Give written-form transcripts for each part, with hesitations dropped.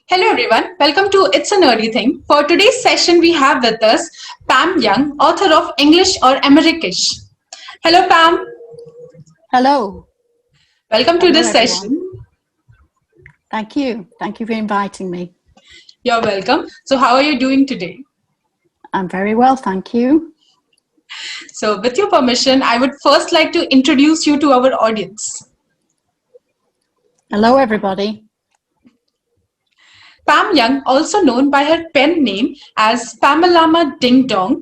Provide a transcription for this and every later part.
Hello everyone, welcome to It's a Nerdy Thing. For today's session, we have with us Pam Young, author of English or Amerikish. Hello Pam. Hello. Welcome to Hello, this everyone. session. Thank you. Thank you for inviting me. You're welcome. So how are you doing today? I'm very well, thank you. So with your permission, I would first like to introduce you to our audience. Hello, everybody. Pam Young, also known by her pen name as Pamalama Ding Dong,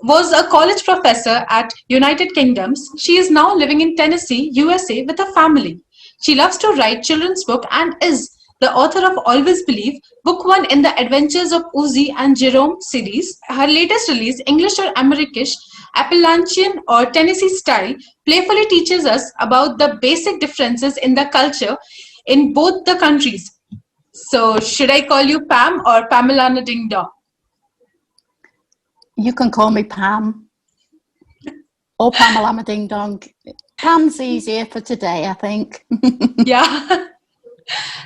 was a college professor at United Kingdoms. She is now living in Tennessee, USA with her family. She loves to write children's book and is the author of Always Believe, book 1 in the Adventures of Uzi and Jerome series. Her latest release, English or Amerikish, Appalachian or Tennessee style, playfully teaches us about the basic differences in the culture in both the countries. So, should I call you Pam or Pamela Ding Dong? You can call me Pam or Pamela Ding Dong. Pam's easier for today, I think. Yeah.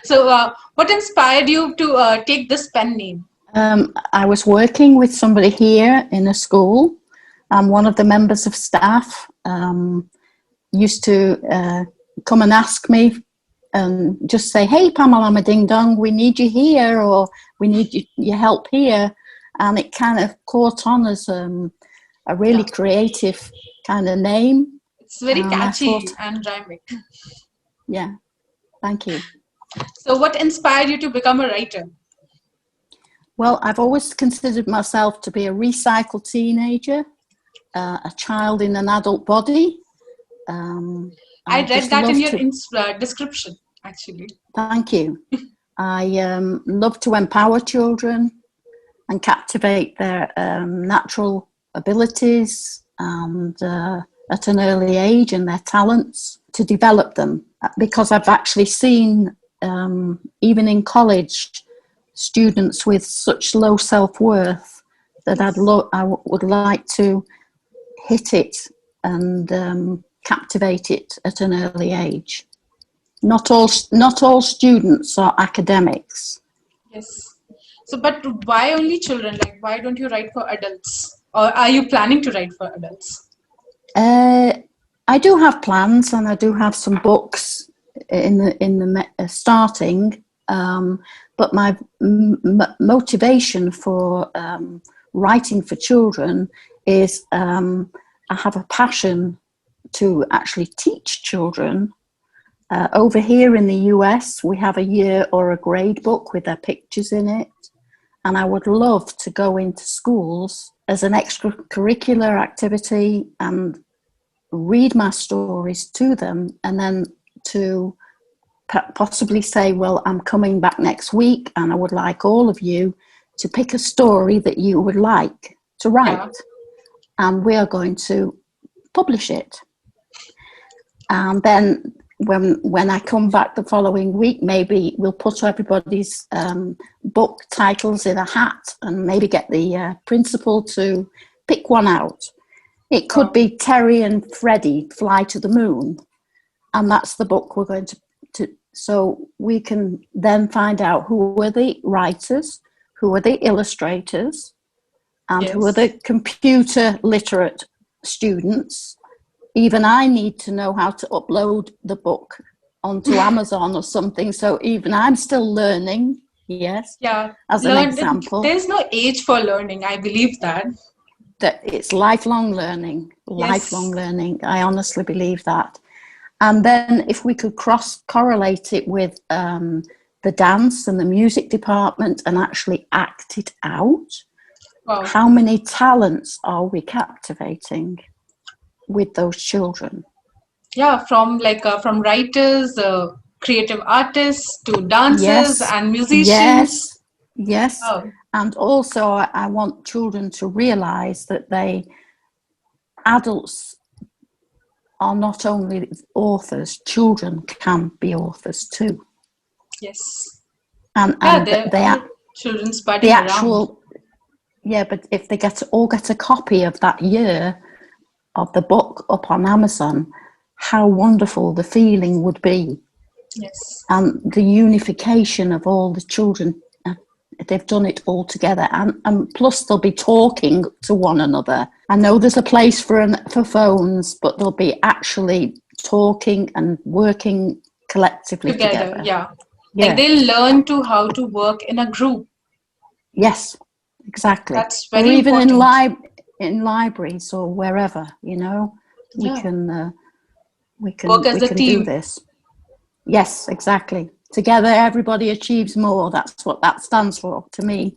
So, what inspired you to take this pen name? I was working with somebody here in a school, and one of the members of staff used to come and ask me and just say, "Hey, Pamela Ding Dong, we need you here, or we need your help here." And it kind of caught on as a really creative kind of name. It's very catchy and rhyming. Yeah, thank you. So, what inspired you to become a writer? Well, I've always considered myself to be a recycled teenager, a child in an adult body. I read that in your description, actually. Thank you. I love to empower children and captivate their natural abilities and at an early age, and their talents, to develop them. Because I've actually seen, even in college, students with such low self-worth that I would like to hit it and captivate it at an early age. Not all students are academics. Yes. So, but why only children? Like, why don't you write for adults? Or are you planning to write for adults? I do have plans, and I do have some books in the starting. But my motivation for writing for children is I have a passion to actually teach children. Over here in the US, we have a year or a grade book with their pictures in it. And I would love to go into schools as an extracurricular activity and read my stories to them, and then to possibly say, well, I'm coming back next week and I would like all of you to pick a story that you would like to write. And we are going to publish it. And then when I come back the following week, maybe we'll put everybody's book titles in a hat and maybe get the principal to pick one out. It could be Terry and Freddie Fly to the Moon. And that's the book we're going to so we can then find out who are the writers, who are the illustrators, and who are the computer literate students. Even I need to know how to upload the book onto Amazon or something. So even I'm still learning. Yes. Yeah. As an example. There's no age for learning. I believe that. That it's lifelong learning. Lifelong learning. I honestly believe that. And then if we could correlate it with the dance and the music department and actually act it out, how many talents are we captivating with those children? Yeah, from writers, creative artists to dancers and musicians. Yes. And also I want children to realize that adults are not only authors, children can be authors too. Yes. And children spreading around. Yeah, but if they all get a copy of that year of the book up on Amazon, how wonderful the feeling would be. Yes. and the unification of all the children. They've done it all together, and plus they'll be talking to one another. I know there's a place for phones, but they'll be actually talking and working collectively together. Yeah. Like they'll learn to how to work in a group. Yes, exactly. That's very or even important. in libraries or wherever, we can Work as a do team. this. Yes, exactly. Together, everybody achieves more. That's what that stands for to me.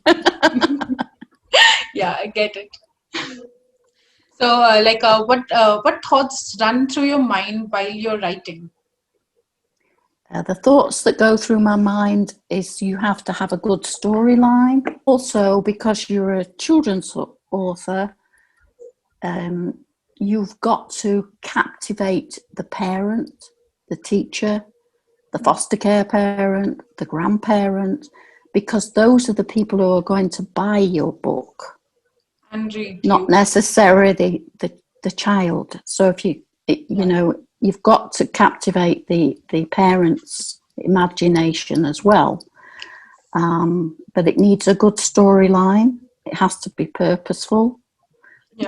Yeah, I get it. So, what thoughts run through your mind while you're writing? The thoughts that go through my mind is you have to have a good storyline. Also, because you're a children's author, you've got to captivate the parent, the teacher, the foster care parent, the grandparent, because those are the people who are going to buy your book, And read not you. necessarily the child. So if you've got to captivate the parents' imagination as well. But it needs a good storyline. It has to be purposeful,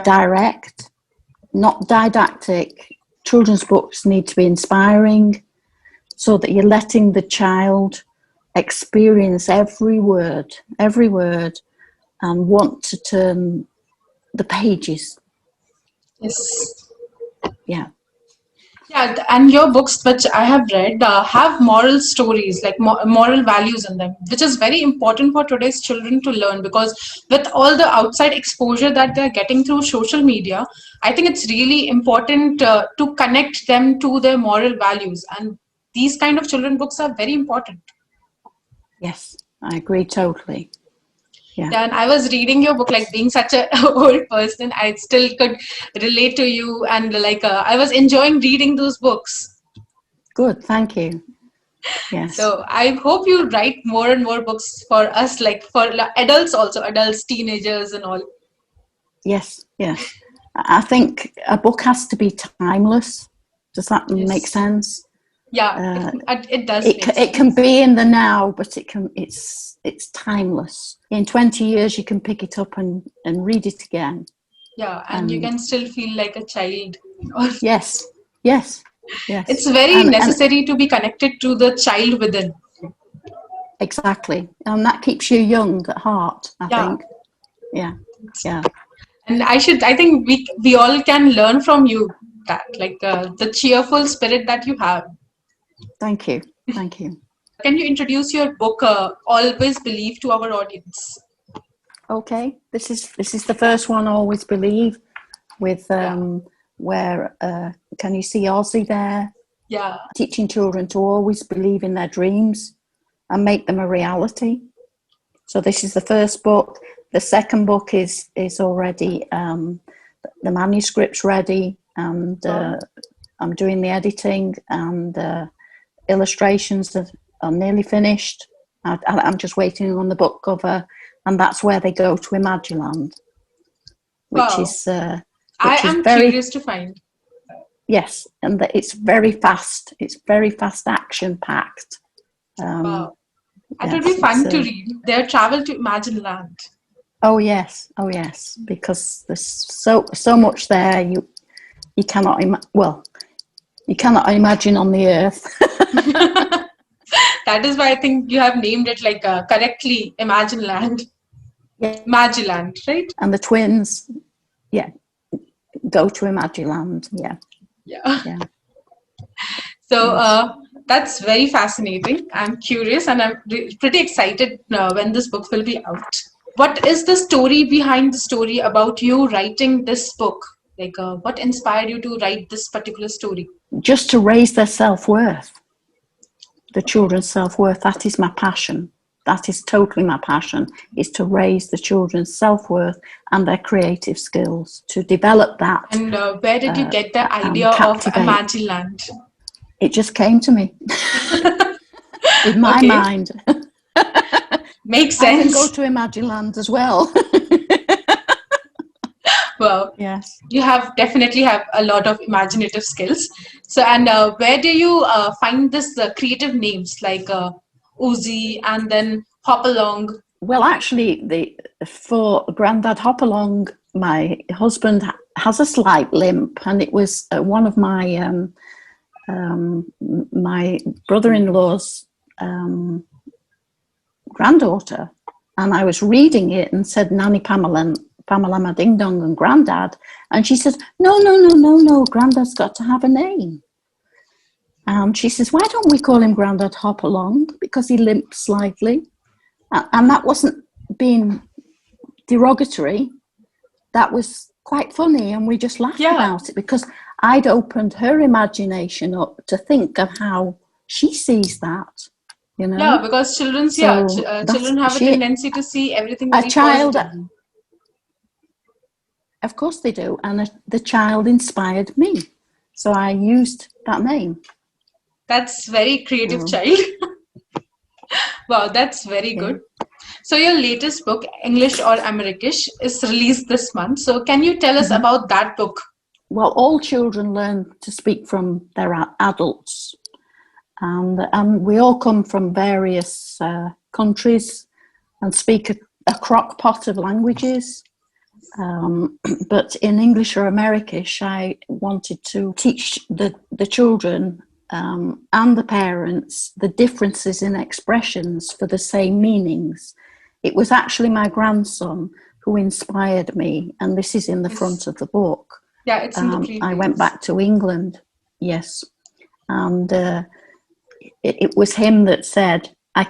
direct, not didactic. Children's books need to be inspiring, so that you're letting the child experience every word, and want to turn the pages. Yes. Yeah. Yeah, and your books, which I have read, have moral stories, like moral values in them, which is very important for today's children to learn, because with all the outside exposure that they're getting through social media, I think it's really important to connect them to their moral values. And these kind of children books are very important. Yes, I agree totally. Yeah. Yeah, and I was reading your book, like being such an old person, I still could relate to you, and I was enjoying reading those books. Good, thank you. Yes. So I hope you write more and more books for us, like for adults also, adults, teenagers, and all. Yes. I think a book has to be timeless. Does that make Yes. sense? Yeah, it does. It can be in the now, but it's timeless. In 20 years, you can pick it up and read it again. Yeah, and you can still feel like a child. Yes. It's very necessary to be connected to the child within. Exactly, and that keeps you young at heart, I think. Yeah. And I think we all can learn from you that, like the cheerful spirit that you have. Thank you. Can you introduce your book, Always Believe, to our audience? Okay, this is the first one, Always Believe, with where can you see Ozzy there? Yeah. Teaching children to always believe in their dreams and make them a reality. So this is the first book. The second book is already the manuscript's ready, and I'm doing the editing, and illustrations are nearly finished. I'm just waiting on the book cover, and that's where they go to Imagiland, which is I am curious to find. Yes, and it's very fast. It's very fast, action packed. Wow. It would be fun to read. Their travel to Imagineland. Oh yes, because there's so much there. You cannot you cannot imagine on the earth. That is why I think you have named it correctly, Imagineland. Yeah. Imagineland, right? And the twins, go to Imagineland. Yeah. So that's very fascinating. I'm curious, and I'm pretty excited when this book will be out. What is the story behind the story about you writing this book? What inspired you to write this particular story? Just to raise their self-worth, the children's self-worth. That is my passion. That is totally my passion, is to raise the children's self-worth and their creative skills, to develop that. And where did you get the idea of Imagineland? It just came to me in my mind. Makes sense. I can go to Imagineland as well. Well, Yes. you have definitely have a lot of imaginative skills. So, and where do you find this creative names like Uzi and then Hopalong? Well, actually, for Grandad Hopalong, my husband has a slight limp, and it was one of my brother-in-law's granddaughter, and I was reading it and said Nanny Pamela Ding Dong and Grandad, and she said, no, Grandad's got to have a name. And she says, why don't we call him Grandad Hopalong, because he limps slightly. And that wasn't being derogatory. That was quite funny, and we just laughed about it, because I'd opened her imagination up to think of how she sees that, you know. Yeah, because children have a tendency to see everything very positively. Of course they do, and the child inspired me, so I used that name. That's very creative child. Wow, that's very good. So your latest book, English or Amerikish, is released this month. So can you tell us about that book? Well, all children learn to speak from their adults. And we all come from various countries and speak a crock pot of languages. But in English or Amerikish, I wanted to teach the children and the parents the differences in expressions for the same meanings. It was actually my grandson who inspired me, and this is in the front of the book. Yeah, it's in the preface. I went back to England, yes, and it was him that said, I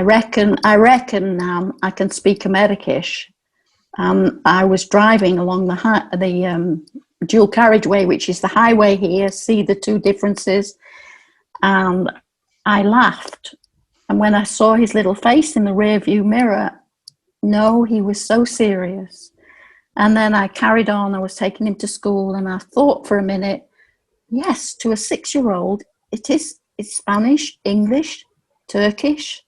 reckon now I can speak Amerikish. I was driving along the dual carriageway, which is the highway here, see the two differences, and I laughed. And when I saw his little face in the rear view mirror, no, he was so serious. And then I carried on. I was taking him to school, and I thought for a minute, yes, to a 6-year-old, it's Spanish, English, Turkish.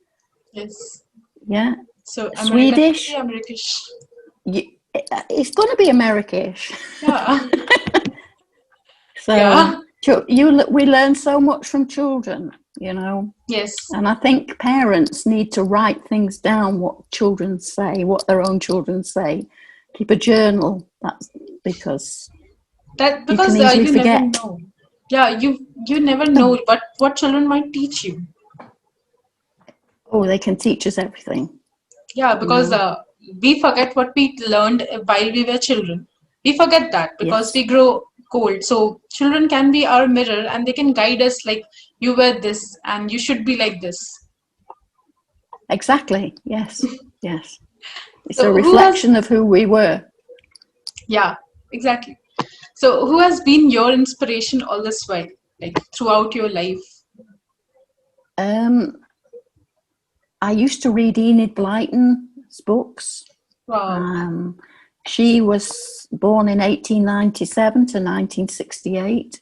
Yes. Yeah. So Swedish. Amerikish. It's going to be Amerikish. Yeah. So we learn so much from children, you know. Yes. And I think parents need to write things down, what children say, what their own children say. Keep a journal. That's because you can easily forget. Never know. Yeah, you never know what children might teach you. Oh, they can teach us everything. Yeah, because we forget what we learned while we were children. We forget that because we grow cold. So children can be our mirror, and they can guide us like, you were this and you should be like this. Exactly. Yes. Yes. It's a reflection of who we were. Yeah, exactly. So who has been your inspiration all this while, like throughout your life? I used to read Enid Blyton's books. Wow. She was born in 1897 to 1968.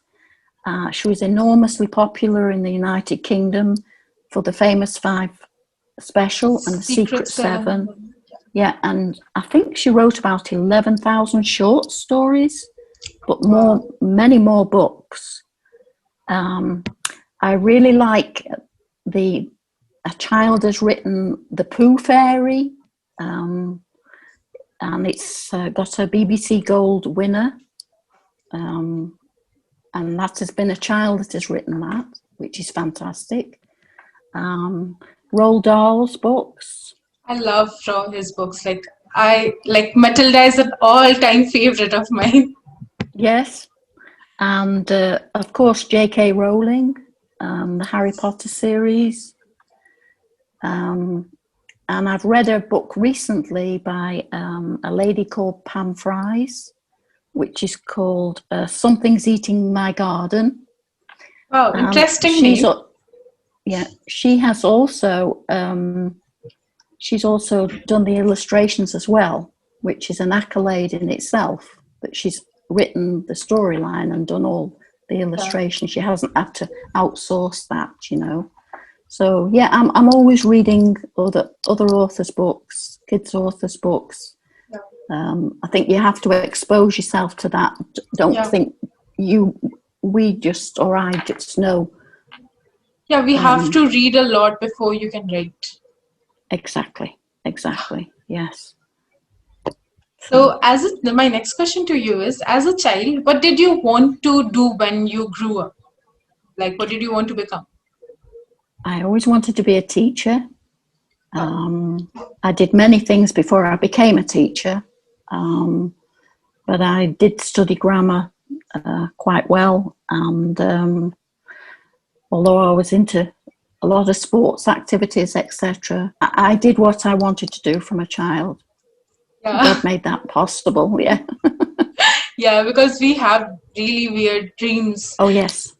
She was enormously popular in the United Kingdom for the famous 5 special and the Secret 7. Yeah, and I think she wrote about 11,000 short stories, but many more books. I really like a child has written The Pooh Fairy, and it's got a BBC Gold winner, and that has been a child that has written that, which is fantastic. Roald Dahl's books. I love his books. Like Matilda is an all-time favorite of mine. Yes, and of course J.K. Rowling, the Harry Potter series. And I've read a book recently by a lady called Pam Fries, which is called Something's Eating My Garden. Wow, interesting name. She has also she's also done the illustrations as well, which is an accolade in itself, that she's written the storyline and done all the illustrations. She hasn't had to outsource that, you know. So yeah, I'm always reading other authors' books, kids' authors' books, I think you have to expose yourself to that. Don't think we just, or I just know. Yeah, we have to read a lot before you can write. Exactly, yes. So my next question to you is, as a child, what did you want to do when you grew up? Like, what did you want to become? I always wanted to be a teacher. I did many things before I became a teacher, but I did study grammar quite well, and although I was into a lot of sports activities, etc., I did what I wanted to do from a child. Yeah. God made that possible, yeah. Yeah, because we have really weird dreams. Oh, yes.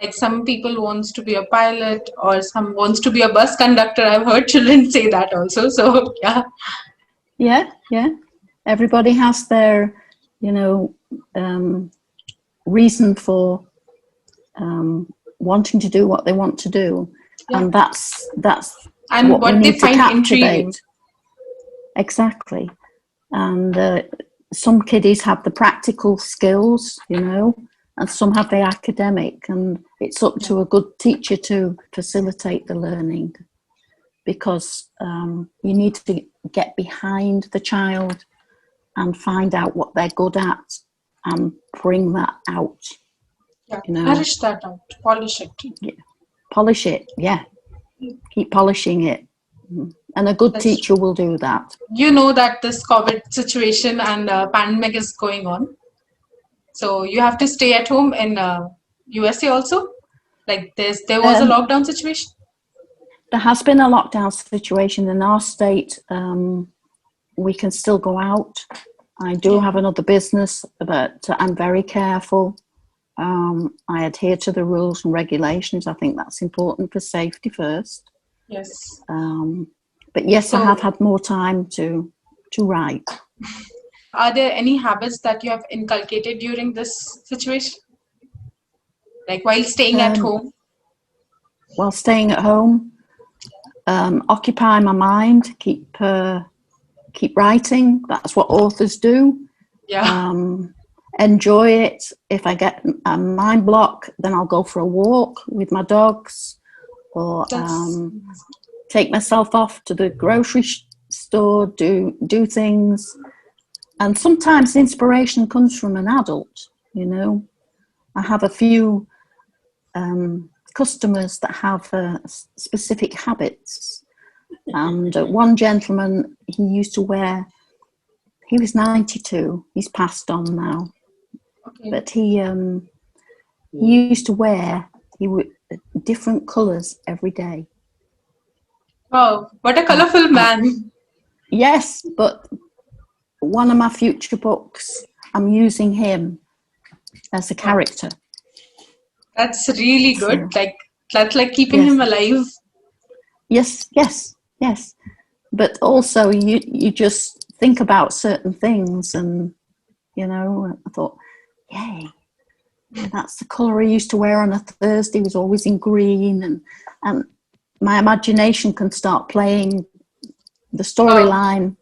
Like some people wants to be a pilot, or some wants to be a bus conductor. I've heard children say that also. So Yeah. Everybody has their, reason for wanting to do what they want to do, and that's and what we they need to find intriguing. captivate. Exactly. And some kiddies have the practical skills, and some have the academic, and it's up to a good teacher to facilitate the learning, because you need to get behind the child and find out what they're good at and bring that out. Polish that out, polish it. Yeah. Polish it, yeah. Keep polishing it. And a good teacher will do that. You know that this COVID situation and pandemic is going on. So you have to stay at home in USA also? Like there was a lockdown situation? There has been a lockdown situation in our state. We can still go out. I do have another business, but I'm very careful. I adhere to the rules and regulations. I think that's important for safety first. Yes. But yes, I have had more time to write. Are there any habits that you have inculcated during this situation? Like while staying at home? While staying at home, occupy my mind, keep writing. That's what authors do. Yeah. Enjoy it. If I get a mind block, then I'll go for a walk with my dogs, or take myself off to the grocery store, do things. And sometimes inspiration comes from an adult, I have a few customers that have specific habits. And one gentleman, he was 92, he's passed on now. Okay. But he used to wear different colours every day. Oh, what a colourful man. Yes, but one of my future books, I'm using him as a character. That's really good. So, that's like keeping him alive. Yes. But also you just think about certain things, and I thought, yay, that's the colour I used to wear on a Thursday, was always in green, and my imagination can start playing the storyline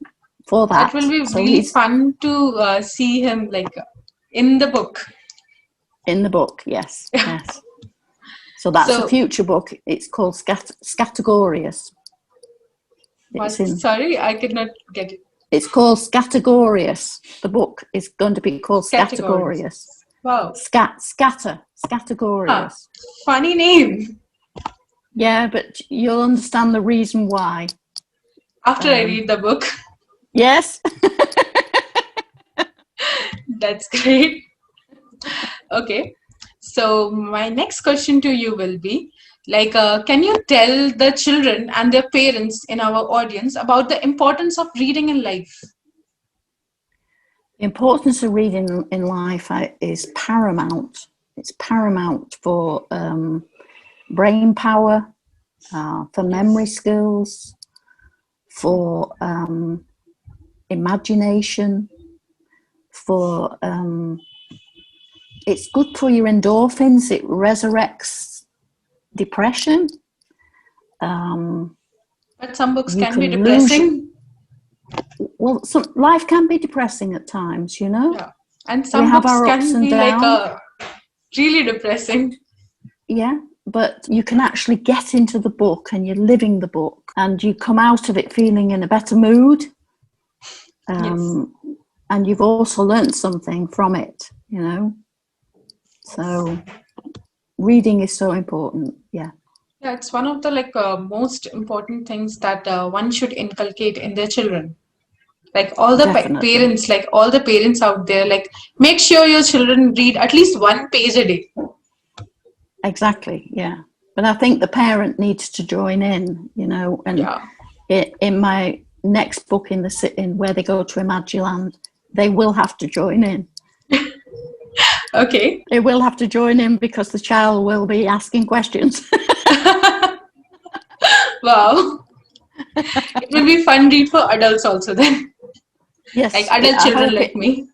for that. That will be really fun to see him in the book. In the book, yes. So that's a future book. It's called Scatagorious. Sorry, I could not get it. It's called Scatagorious. The book is going to be called Scatagorious. Wow. Scatagorious. Funny name. Yeah, but you'll understand the reason why. After I read the book. Yes. That's great. Okay. So my next question to you will be, can you tell the children and their parents in our audience about the importance of reading in life? The importance of reading in life is paramount. It's paramount for brain power, for memory skills, for imagination, for it's good for your endorphins. It resurrects depression. But some books can be depressing. Well, life can be depressing at times, you know. Yeah. And We some have books our ups can and be like downs. really depressing. Yeah, but you can actually get into the book and you're living the book and you come out of it feeling in a better mood. Yes. And you've also learned something from it, you know. So reading is so important. Yeah, Yeah, it's one of the most important things that one should inculcate in their children. Like all the definitely. parents, like all the parents out there, like make sure your children read at least one page a day. Exactly, yeah. But I think the parent needs to join in, you know, and Yeah. in my next book in where they go to Imagiland, they will have to join in. Okay. They will have to join in because the child will be asking questions. Wow. It will be fun read for adults also then. Like Yes, adult I children hope like it. me.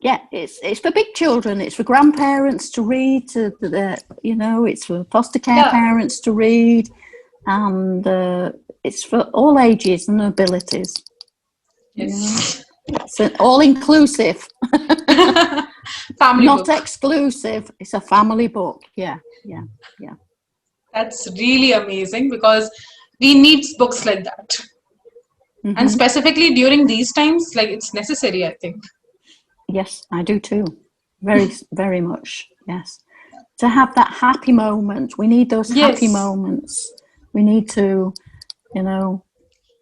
Yeah, it's for big children. It's for grandparents to read. You know, it's for foster care Yeah. parents to read, and it's for all ages and abilities. You know, Yes. it's an all-inclusive, Family not book. exclusive. It's a family book. Yeah, yeah, yeah. That's really amazing because we need books like that. And Mm-hmm. specifically during these times, like it's necessary, I think. Yes, I do too. Very, very much. Yes. To have that happy moment. We need those happy Yes. moments. We need to, you know.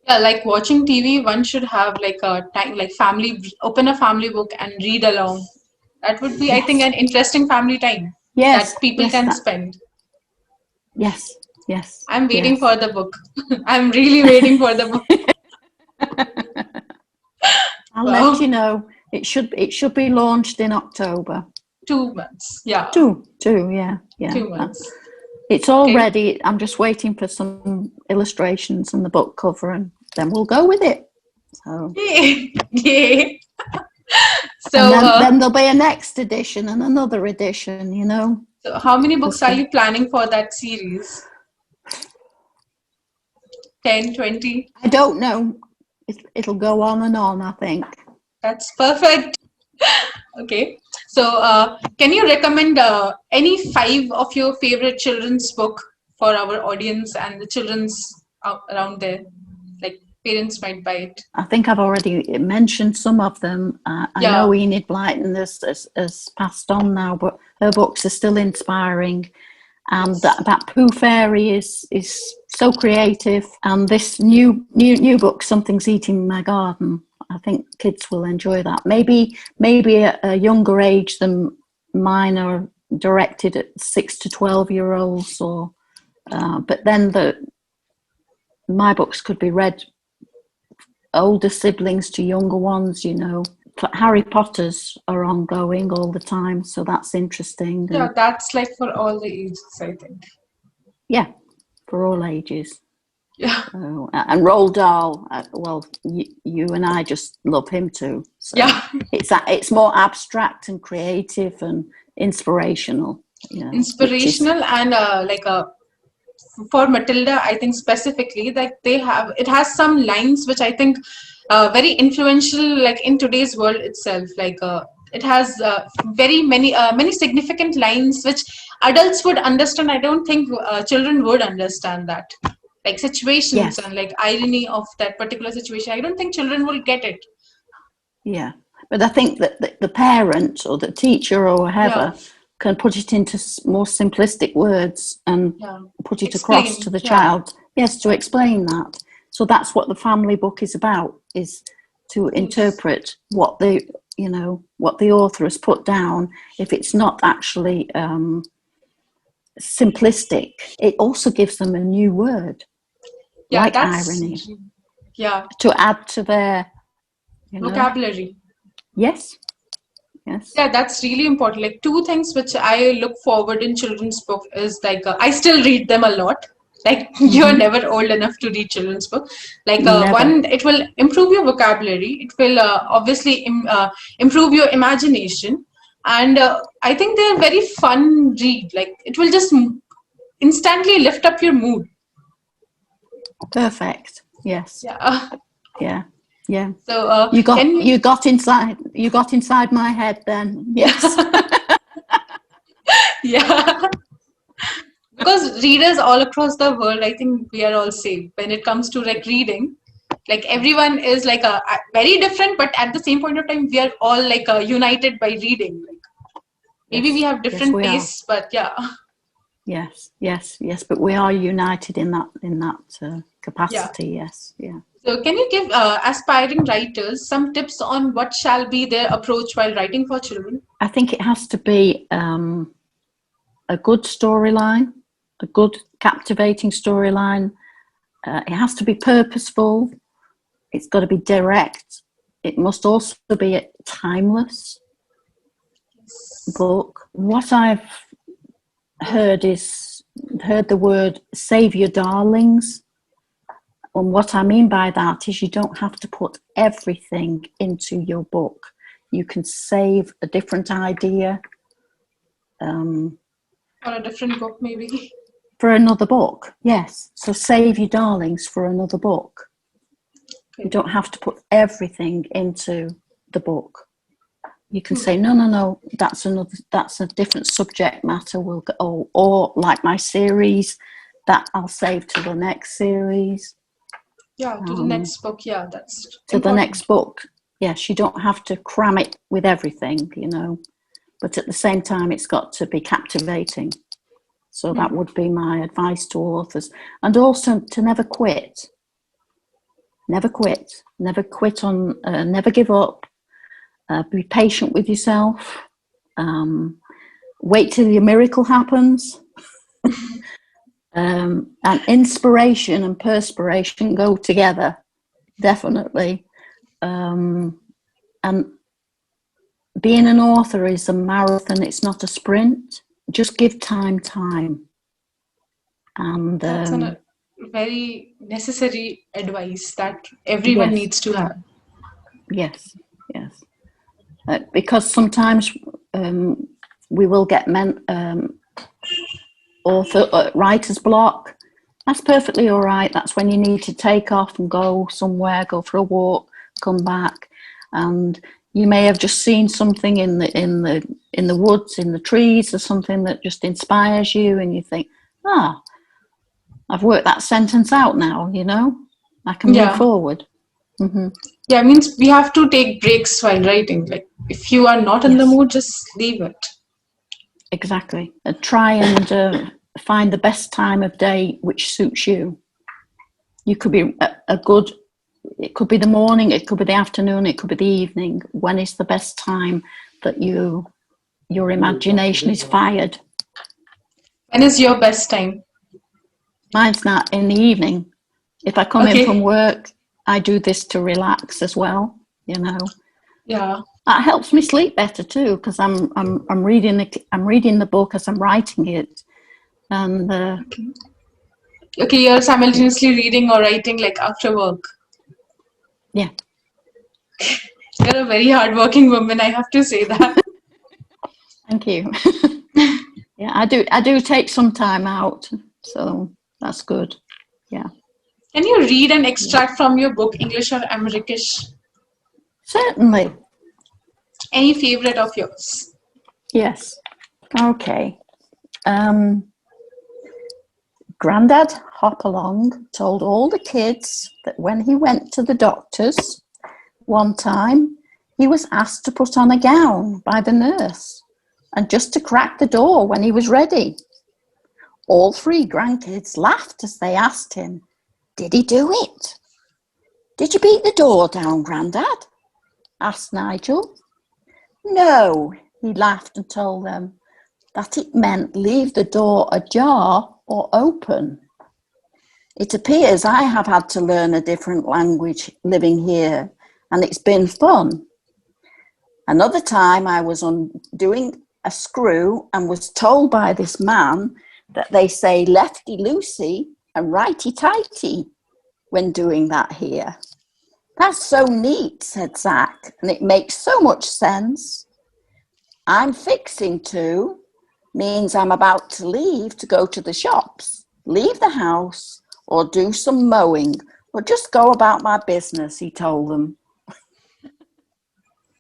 Yeah, like watching TV, one should have like a time, like family, open a family book and read along. That would be, I think, Yes, an interesting family time that yes, people yes, can spend. yes, yes, I'm waiting yes. for the book. I'm really waiting for the book. I'll let you Wow. know. It should be launched in October. 2 months. Yeah. Two, yeah, yeah. 2 months. It's all Okay. ready. I'm just waiting for some illustrations and the book cover, and then we'll go with it. So, Yay. Yay. and So, then there'll be a next edition and another edition. You know, so how many books because are you planning for that series? 10, 20? I don't know. It'll go on and on. I think. That's perfect. Okay. So, can you recommend any 5 of your favorite children's book for our audience and the children's around there? Like parents might buy it. I think I've already mentioned some of them. I Yeah. know Enid Blyton has passed on now, but her books are still inspiring. And that Pooh Fairy is so creative. And this new book, Something's Eating My Garden, I think kids will enjoy that. Maybe at a younger age than mine are directed at 6 to 12-year-olds, or but then my books could be read older siblings to younger ones, you know. Harry Potter's are ongoing all the time, so that's interesting. Yeah, And that's like for all the ages, I think. yeah, for all ages. Yeah. So, and Roald Dahl, well, you and I just love him too. So Yeah. it's more abstract and creative and inspirational, you know, which is Inspirational and for Matilda, I think specifically that it has some lines which I think very influential, like in today's world itself. Like it has very many significant lines which adults would understand. I don't think children would understand that. Like situations yes, and like irony of that particular situation. I don't think children will get it. yeah. But I think that the parent or the teacher or Yeah. whoever can put it into more simplistic words and Yeah. put it across to Explain. the Yeah. child. Yes, to explain that. So that's what the family book is about, is to Yes. interpret what the author has put down. If it's not actually simplistic, it also gives them a new word, Yeah, like that's irony, yeah. to add to their, Vocabulary. yes, yes. Yeah, that's really important. Like 2 things which I look forward in children's book is like I still read them a lot. Like you're Mm-hmm. never old enough to read children's book. Like Never. one, it will improve your vocabulary. It will obviously improve your imagination, and I think they're very fun read. Like it will just instantly lift up your mood. Perfect. Yes. Yeah. Yeah. Yeah. So You got inside my head then. Yes. yeah. Because readers all across the world, I think we are all safe when it comes to like reading. Like everyone is like a very different, but at the same point of time, we are all like united by reading. Like maybe Yes. we have Yes, different we are. tastes, but yeah. Yes. But we are united in that Yeah. capacity. Yes. Yeah. So can you give aspiring writers some tips on what shall be their approach while writing for children? I think it has to be a good storyline, a good, captivating storyline. It has to be purposeful. It's got to be direct. It must also be a timeless book. What I've heard the word "save your darlings." And what I mean by that is you don't have to put everything into your book. You can save a different idea Or a different book, maybe. for another book. Yes. So save your darlings for another book. Okay. You don't have to put everything into the book. You can say, no, that's a different subject matter. We'll go, or like my series, that I'll save to the next series. Yeah, to the next book. Yeah, that's to important. the next book. Yes, you don't have to cram it with everything, but at the same time, it's got to be captivating. So that would be my advice to authors. And also to never quit. Never quit. Never quit on, never give up. Be patient with yourself. Wait till your miracle happens. And inspiration and perspiration go together, definitely. And being an author is a marathon, it's not a sprint. Just give time. And That's a very necessary advice that everyone needs to have. Yes. Because sometimes we will get writer's block. That's perfectly all right. That's when you need to take off and go somewhere, go for a walk, come back, and you may have just seen something in the woods, in the trees, or something that just inspires you, and you think, I've worked that sentence out now. I can move forward. Mm-hmm. Yeah, it means we have to take breaks while writing. Like if you are not in the mood, just leave it. Exactly. Try and find the best time of day which suits you. You could be it could be the morning, it could be the afternoon, it could be the evening. When is the best time that your imagination is fired? When is your best time? Mine's not in the evening. If I come in from work, I do this to relax as well, Yeah. That helps me sleep better too, because I'm reading the book as I'm writing it. And okay, you're simultaneously reading or writing like after work. Yeah. You're a very hardworking woman, I have to say that. Thank you. Yeah, I do take some time out, so that's good. Yeah. Can you read an extract from your book, English or Amerikish? Certainly. Any favorite of yours? Yes. Okay. Grandad Hopalong told all the kids that when he went to the doctor's one time, he was asked to put on a gown by the nurse and just to crack the door when he was ready. All three grandkids laughed as they asked him, "Did he do it?" "Did you beat the door down, Grandad?" asked Nigel. "No," he laughed and told them that it meant leave the door ajar or open. "It appears I have had to learn a different language living here, and it's been fun. Another time I was undoing a screw and was told by this man that they say lefty-loosey and righty-tighty when doing that here." "That's so neat," said Zach, "and it makes so much sense. I'm fixing to means I'm about to leave to go to the shops, leave the house, or do some mowing, Well, just go about my business, he told them.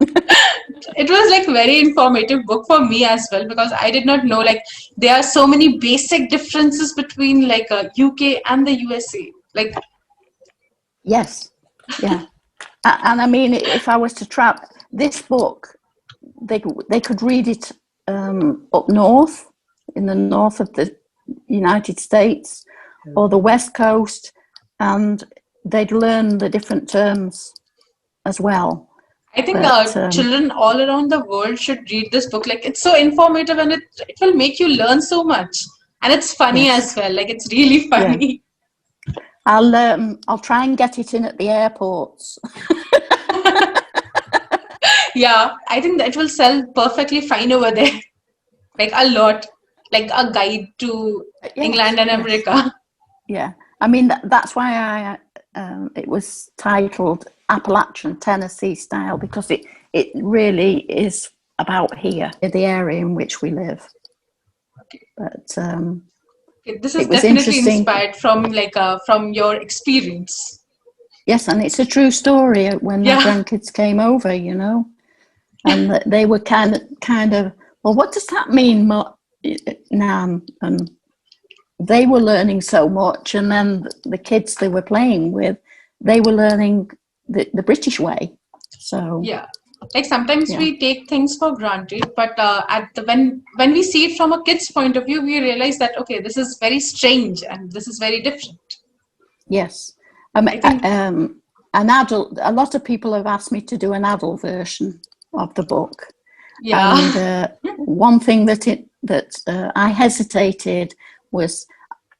It was like very informative book for me as well, because I did not know like there are so many basic differences between like UK and the USA. Like, Yes, yeah. And I mean, if I was to trap this book, they could read it up north, in the north of the United States, or the West Coast, and they'd learn the different terms as well. I think But, children all around the world should read this book. Like, it's so informative, and it will make you learn so much. And it's funny Yes. as well. Like, it's really funny. I'll try and get it in at the airports. Yeah, I think that will sell perfectly fine over there. Like a lot. Like a guide to England and America. Yeah, I mean that's why it was titled Appalachian Tennessee Style, because it really is about here, the area in which we live. But this is definitely inspired from from your experience. Yes, and it's a true story. When my grandkids came over, you know, and they were kind of, well, what does that mean, Nan? And they were learning so much, and then the kids they were playing with, they were learning the British way. So yeah, like sometimes we take things for granted, but when we see it from a kid's point of view, we realize that okay, this is very strange and this is very different. Yes, an adult. A lot of people have asked me to do an adult version of the book. Yeah, and one thing that I hesitated was,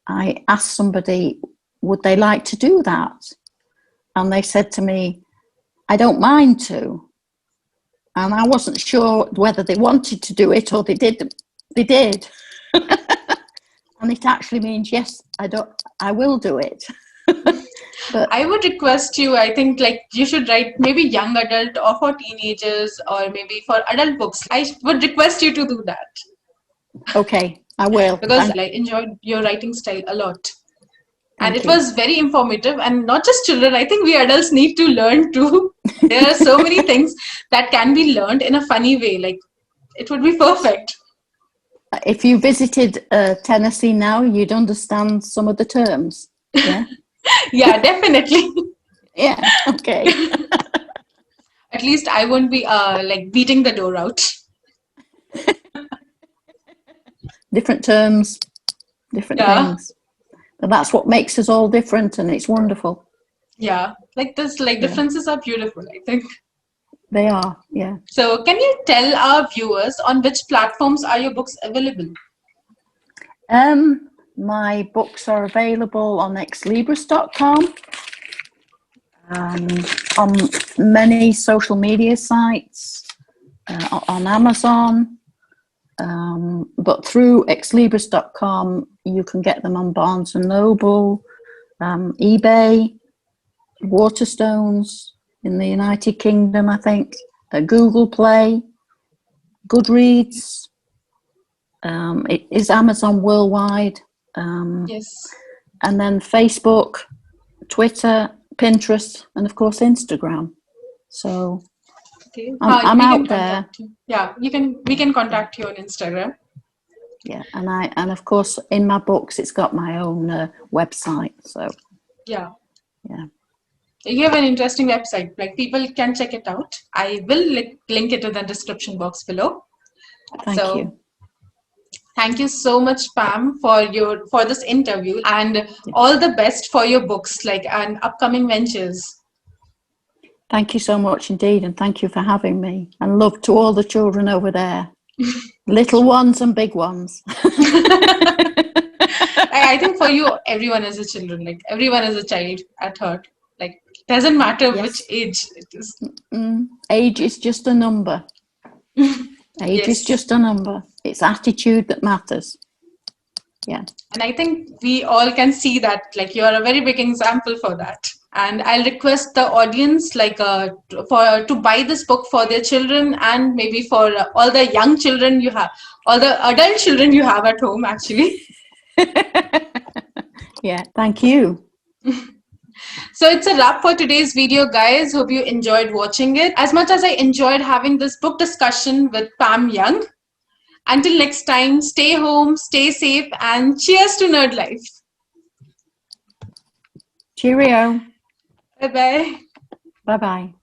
I asked somebody, would they like to do that? And they said to me, I don't mind to. And I wasn't sure whether they wanted to do it or they did. They did. And it actually means, yes, I will do it. But I would request you, I think like you should write maybe young adult or for teenagers or maybe for adult books. I would request you to do that. Okay, I will. Because I enjoyed your writing style a lot. And it you. was very informative, and not just children. I think we adults need to learn too. There are so many things that can be learned in a funny way. Like, it would be perfect. If you visited Tennessee now, you'd understand some of the terms. Yeah. Yeah, definitely. Yeah. Okay. At least I won't be like beating the door out. Different terms, different things. But that's what makes us all different, and it's wonderful. Yeah, like this, differences are beautiful, I think. They are, yeah. So can you tell our viewers on which platforms are your books available? My books are available on xlibris.com, on many social media sites, on Amazon, but through xlibris.com you can get them on Barnes & Noble, eBay, Waterstones in the United Kingdom, I think, Google Play, GoodReads. It is Amazon worldwide. Yes. And then Facebook, Twitter, Pinterest, and of course Instagram. So okay. I'm out there. Yeah, we can contact you on Instagram. Yeah, and of course in my books it's got my own website. So yeah. You have an interesting website. Like, people can check it out. I will link it to the description box below. Thank you. Thank you so much, Pam, for this interview, and all the best for your books, and upcoming ventures. Thank you so much indeed, and thank you for having me. And love to all the children over there, little ones and big ones. I think for you, everyone is a children. Like, everyone is a child at heart. Like, it doesn't matter which age it is. Age is just a number. Age is just a number. It's attitude that matters. Yeah. And I think we all can see that, you're a very big example for that. And I'll request the audience, to buy this book for their children, and maybe for all the young children you have, all the adult children you have at home, actually. Yeah. Thank you. So it's a wrap for today's video, guys. Hope you enjoyed watching it as much as I enjoyed having this book discussion with Pam Young. Until next time, stay home, stay safe, and cheers to nerd life. Cheerio. Bye-bye. Bye-bye.